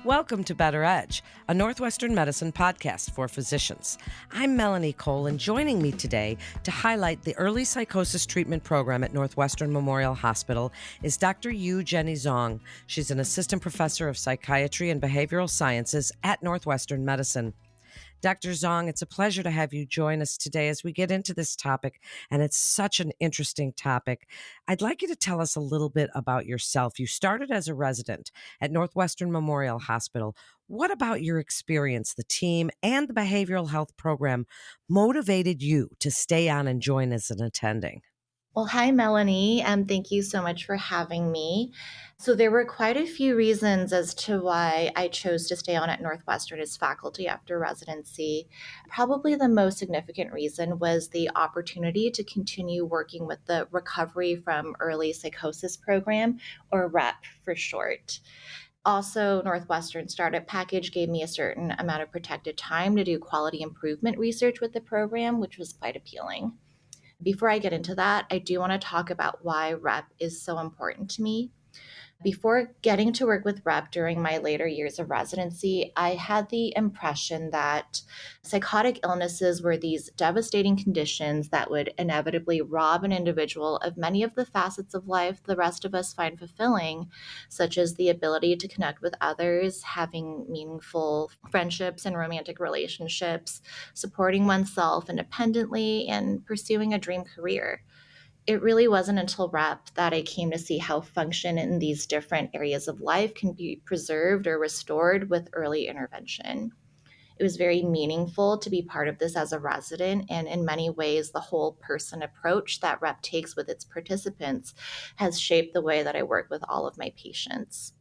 Welcome to Better Edge, a Northwestern Medicine podcast for physicians. I'm Melanie Cole, and joining me today to highlight the Early Psychosis Treatment Program at Northwestern Memorial Hospital is Dr. Jenny Zhang. She's an assistant professor of Psychiatry and Behavioral Sciences at Northwestern Medicine. Dr. Zhang, it's a pleasure to have you join us today as we get into this topic, and it's such an interesting topic. I'd like you to tell us a little bit about yourself. You started as a resident at Northwestern Memorial Hospital. What about your experience, the team, and the behavioral health program motivated you to stay on and join as an attending? Well, hi, Melanie, and thank you so much for having me. So there were quite a few reasons as to why I chose to stay on at Northwestern as faculty after residency. Probably the most significant reason was the opportunity to continue working with the Recovery from Early Psychosis Program, or REPP for short. Also, Northwestern startup package gave me a certain amount of protected time to do quality improvement research with the program, which was quite appealing. Before I get into that, I do want to talk about why REPP is so important to me. Before getting to work with REPP during my later years of residency, I had the impression that psychotic illnesses were these devastating conditions that would inevitably rob an individual of many of the facets of life the rest of us find fulfilling, such as the ability to connect with others, having meaningful friendships and romantic relationships, supporting oneself independently, and pursuing a dream career. It really wasn't until REPP that I came to see how function in these different areas of life can be preserved or restored with early intervention. It was very meaningful to be part of this as a resident, and in many ways, the whole person approach that REPP takes with its participants has shaped the way that I work with all of my patients.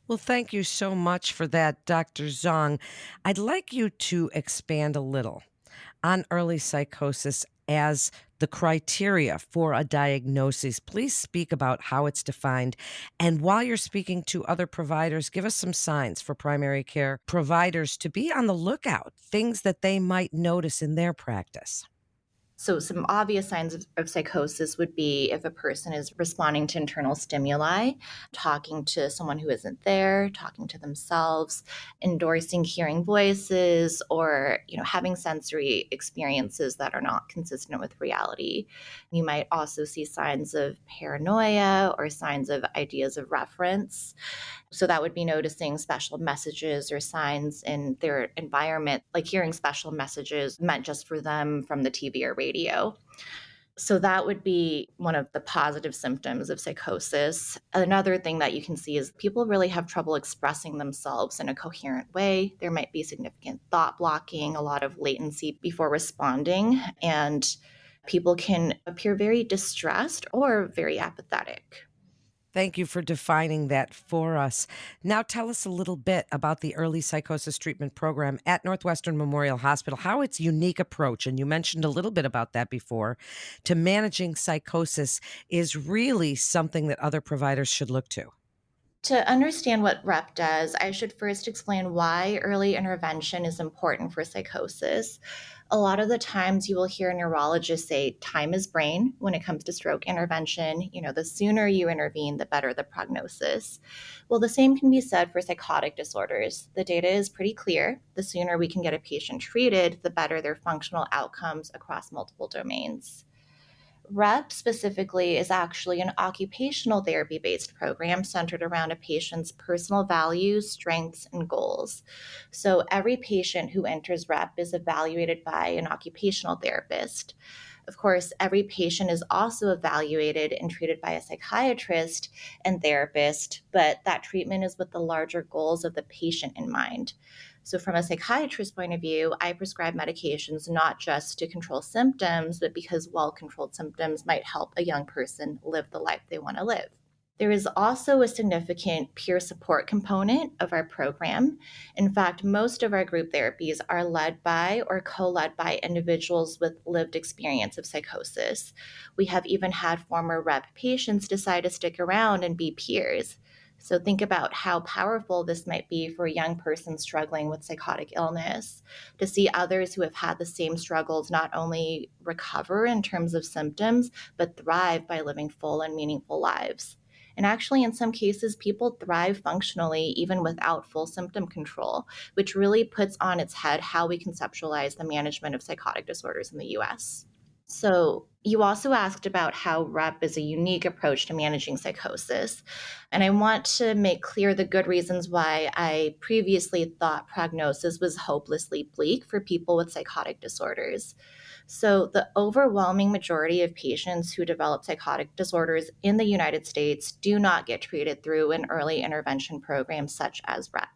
Well, thank you so much for that, Dr. Zhang. I'd like you to expand a little on early psychosis as the criteria for a diagnosis. Please speak about how it's defined. And while you're speaking to other providers, give us some signs for primary care providers to be on the lookout, things that they might notice in their practice. So, some obvious signs of psychosis would be if a person is responding to internal stimuli, talking to someone who isn't there, talking to themselves, endorsing hearing voices, or having sensory experiences that are not consistent with reality. You might also see signs of paranoia or signs of ideas of reference. So that would be noticing special messages or signs in their environment, like hearing special messages meant just for them from the TV or radio. So that would be one of the positive symptoms of psychosis. Another thing that you can see is people really have trouble expressing themselves in a coherent way. There might be significant thought blocking, a lot of latency before responding, and people can appear very distressed or very apathetic. Thank you for defining that for us. Now, tell us a little bit about the Early Psychosis Treatment Program at Northwestern Memorial Hospital, how its unique approach, and you mentioned a little bit about that before, to managing psychosis is really something that other providers should look to. To understand what REPP does, I should first explain why early intervention is important for psychosis. A lot of the times you will hear neurologists say time is brain when it comes to stroke intervention. The sooner you intervene, the better the prognosis. Well, the same can be said for psychotic disorders. The data is pretty clear. The sooner we can get a patient treated, the better their functional outcomes across multiple domains. REPP specifically is actually an occupational therapy based program centered around a patient's personal values, strengths, and goals. So every patient who enters REPP is evaluated by an occupational therapist. Of course, every patient is also evaluated and treated by a psychiatrist and therapist, but that treatment is with the larger goals of the patient in mind. So, from a psychiatrist's point of view, I prescribe medications not just to control symptoms, but because well controlled symptoms might help a young person live the life they want to live. There is also a significant peer support component of our program. In fact, most of our group therapies are led by or co led by individuals with lived experience of psychosis. We have even had former REPP patients decide to stick around and be peers. So think about how powerful this might be for a young person struggling with psychotic illness, to see others who have had the same struggles not only recover in terms of symptoms, but thrive by living full and meaningful lives. And actually, in some cases, people thrive functionally even without full symptom control, which really puts on its head how we conceptualize the management of psychotic disorders in the US. So, you also asked about how REP is a unique approach to managing psychosis. And I want to make clear the good reasons why I previously thought prognosis was hopelessly bleak for people with psychotic disorders. So, the overwhelming majority of patients who develop psychotic disorders in the United States do not get treated through an early intervention program such as REP.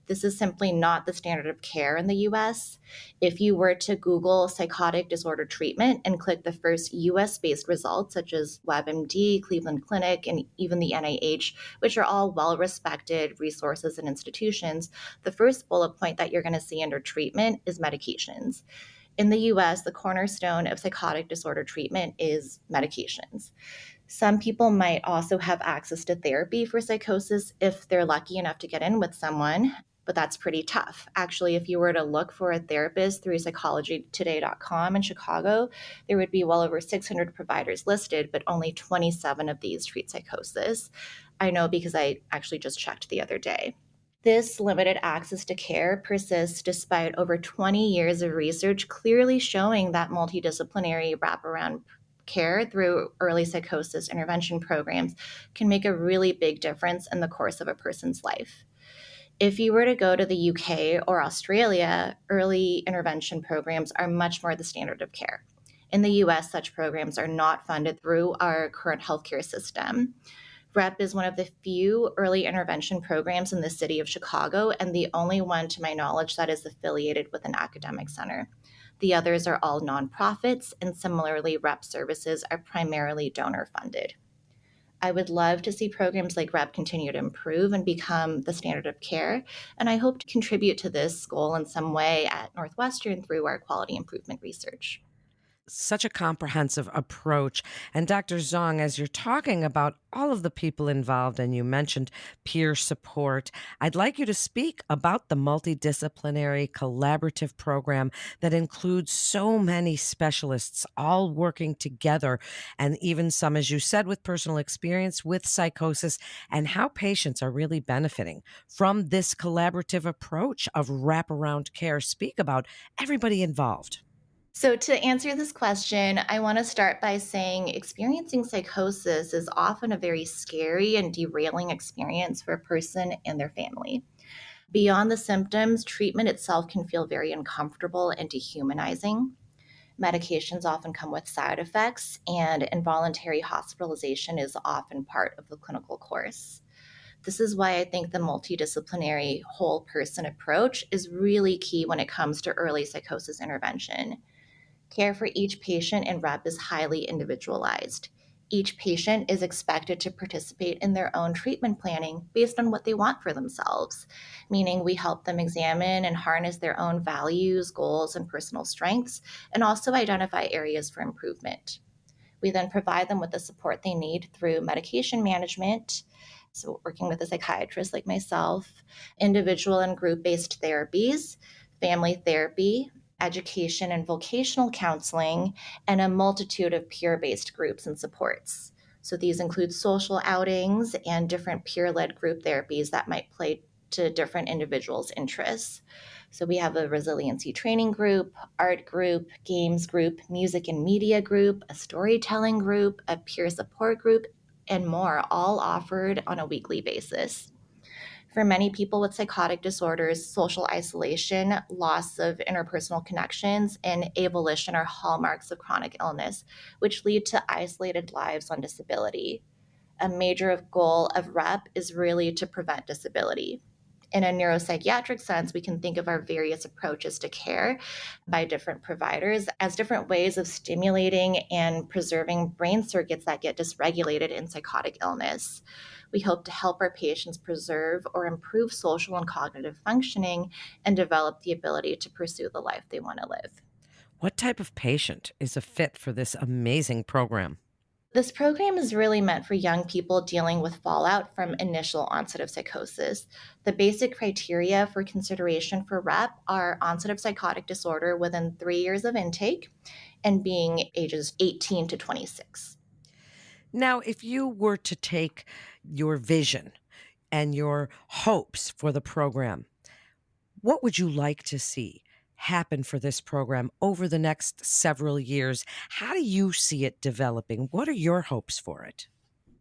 This is simply not the standard of care in the US. If you were to Google psychotic disorder treatment and click the first US based results, such as WebMD, Cleveland Clinic, and even the NIH, which are all well respected resources and institutions, the first bullet point that you're going to see under treatment is medications. In the US, the cornerstone of psychotic disorder treatment is medications. Some people might also have access to therapy for psychosis if they're lucky enough to get in with someone, but that's pretty tough. Actually, if you were to look for a therapist through psychologytoday.com in Chicago, there would be well over 600 providers listed, but only 27 of these treat psychosis. I know because I actually just checked the other day. This limited access to care persists despite over 20 years of research clearly showing that multidisciplinary wraparound care through early psychosis intervention programs can make a really big difference in the course of a person's life. If you were to go to the UK or Australia, early intervention programs are much more the standard of care. In the US, such programs are not funded through our current healthcare system. REP is one of the few early intervention programs in the city of Chicago and the only one, to my knowledge, that is affiliated with an academic center. The others are all nonprofits, and similarly, REP services are primarily donor funded. I would love to see programs like REP continue to improve and become the standard of care, and I hope to contribute to this goal in some way at Northwestern through our quality improvement research. Such a comprehensive approach. And Dr. Zhang, as you're talking about all of the people involved, and you mentioned peer support, I'd like you to speak about the multidisciplinary collaborative program that includes so many specialists all working together, and even some, as you said, with personal experience with psychosis, and how patients are really benefiting from this collaborative approach of wraparound care. Speak about everybody involved. So, to answer this question, I want to start by saying experiencing psychosis is often a very scary and derailing experience for a person and their family. Beyond the symptoms, treatment itself can feel very uncomfortable and dehumanizing. Medications often come with side effects, and involuntary hospitalization is often part of the clinical course. This is why I think the multidisciplinary whole person approach is really key when it comes to early psychosis intervention. Care for each patient in REP is highly individualized. Each patient is expected to participate in their own treatment planning based on what they want for themselves, meaning we help them examine and harness their own values, goals, and personal strengths, and also identify areas for improvement. We then provide them with the support they need through medication management, so working with a psychiatrist like myself, individual and group based therapies, family therapy, education and vocational counseling, and a multitude of peer based groups and supports. So these include social outings and different peer led group therapies that might play to different individuals' interests. So we have a resiliency training group, art group, games group, music and media group, a storytelling group, a peer support group, and more, all offered on a weekly basis. For many people with psychotic disorders, social isolation, loss of interpersonal connections, and avolition are hallmarks of chronic illness, which lead to isolated lives on disability. A major goal of REP is really to prevent disability. In a neuropsychiatric sense, we can think of our various approaches to care by different providers as different ways of stimulating and preserving brain circuits that get dysregulated in psychotic illness. We hope to help our patients preserve or improve social and cognitive functioning and develop the ability to pursue the life they want to live. What type of patient is a fit for this amazing program? This program is really meant for young people dealing with fallout from initial onset of psychosis. The basic criteria for consideration for REP are onset of psychotic disorder within 3 years of intake and being ages 18 to 26. Now, if you were to take your vision and your hopes for the program, what would you like to see happen for this program over the next several years? How do you see it developing? What are your hopes for it?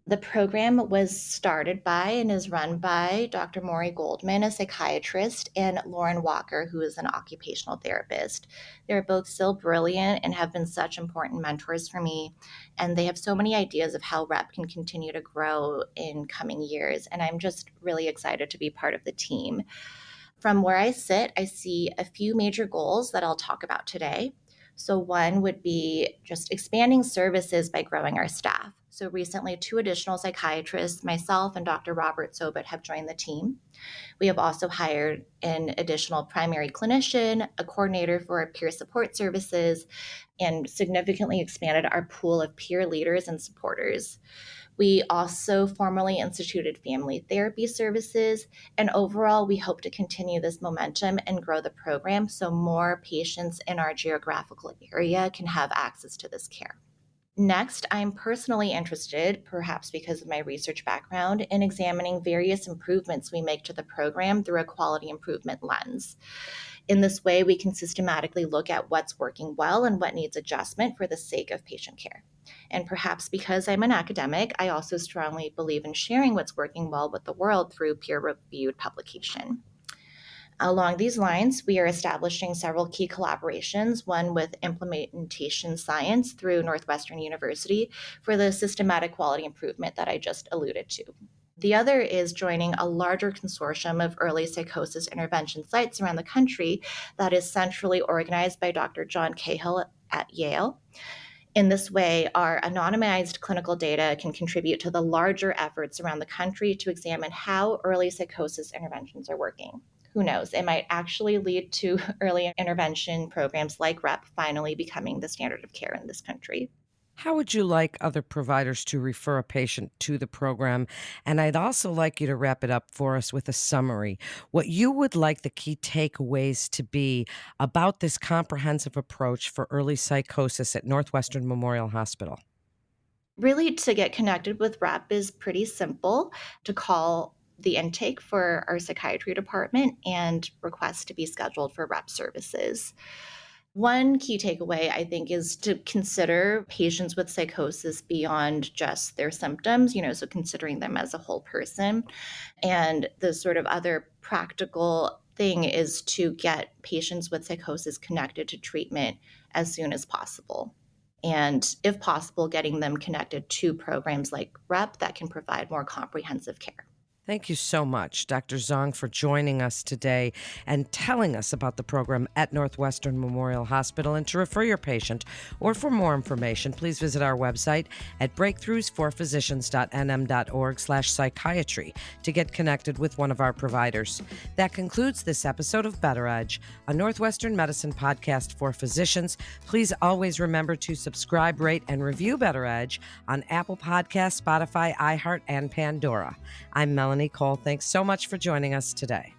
The program was started by and is run by Dr. Maury Goldman, a psychiatrist, and Lauren Walker, who is an occupational therapist. They're both still brilliant and have been such important mentors for me. And they have so many ideas of how REP can continue to grow in coming years. And I'm just really excited to be part of the team. From where I sit, I see a few major goals that I'll talk about today. So, one would be just expanding services by growing our staff. So, recently, 2 additional psychiatrists, myself and Dr. Robert Sobot, have joined the team. We have also hired an additional primary clinician, a coordinator for our peer support services, and significantly expanded our pool of peer leaders and supporters. We also formally instituted family therapy services, and overall, we hope to continue this momentum and grow the program so more patients in our geographical area can have access to this care. Next, I'm personally interested, perhaps because of my research background, in examining various improvements we make to the program through a quality improvement lens. In this way, we can systematically look at what's working well and what needs adjustment for the sake of patient care. And perhaps because I'm an academic, I also strongly believe in sharing what's working well with the world through peer-reviewed publication. Along these lines, we are establishing several key collaborations, one with implementation science through Northwestern University for the systematic quality improvement that I just alluded to. The other is joining a larger consortium of early psychosis intervention sites around the country that is centrally organized by Dr. John Cahill at Yale. In this way, our anonymized clinical data can contribute to the larger efforts around the country to examine how early psychosis interventions are working. Who knows? It might actually lead to early intervention programs like REP finally becoming the standard of care in this country. How would you like other providers to refer a patient to the program? And I'd also like you to wrap it up for us with a summary. What you would like the key takeaways to be about this comprehensive approach for early psychosis at Northwestern Memorial Hospital. Really, to get connected with REP is pretty simple. To call the intake for our psychiatry department and request to be scheduled for REP services. One key takeaway, I think, is to consider patients with psychosis beyond just their symptoms, so considering them as a whole person. And the sort of other practical thing is to get patients with psychosis connected to treatment as soon as possible. And if possible, getting them connected to programs like REP that can provide more comprehensive care. Thank you so much, Dr. Zhang, for joining us today and telling us about the program at Northwestern Memorial Hospital. And to refer your patient or for more information, please visit our website at breakthroughsforphysicians.nm.org/psychiatry to get connected with one of our providers. That concludes this episode of Better Edge, a Northwestern Medicine podcast for physicians. Please always remember to subscribe, rate, and review Better Edge on Apple Podcasts, Spotify, iHeart, and Pandora. I'm Melanie Cole. Thanks so much for joining us today.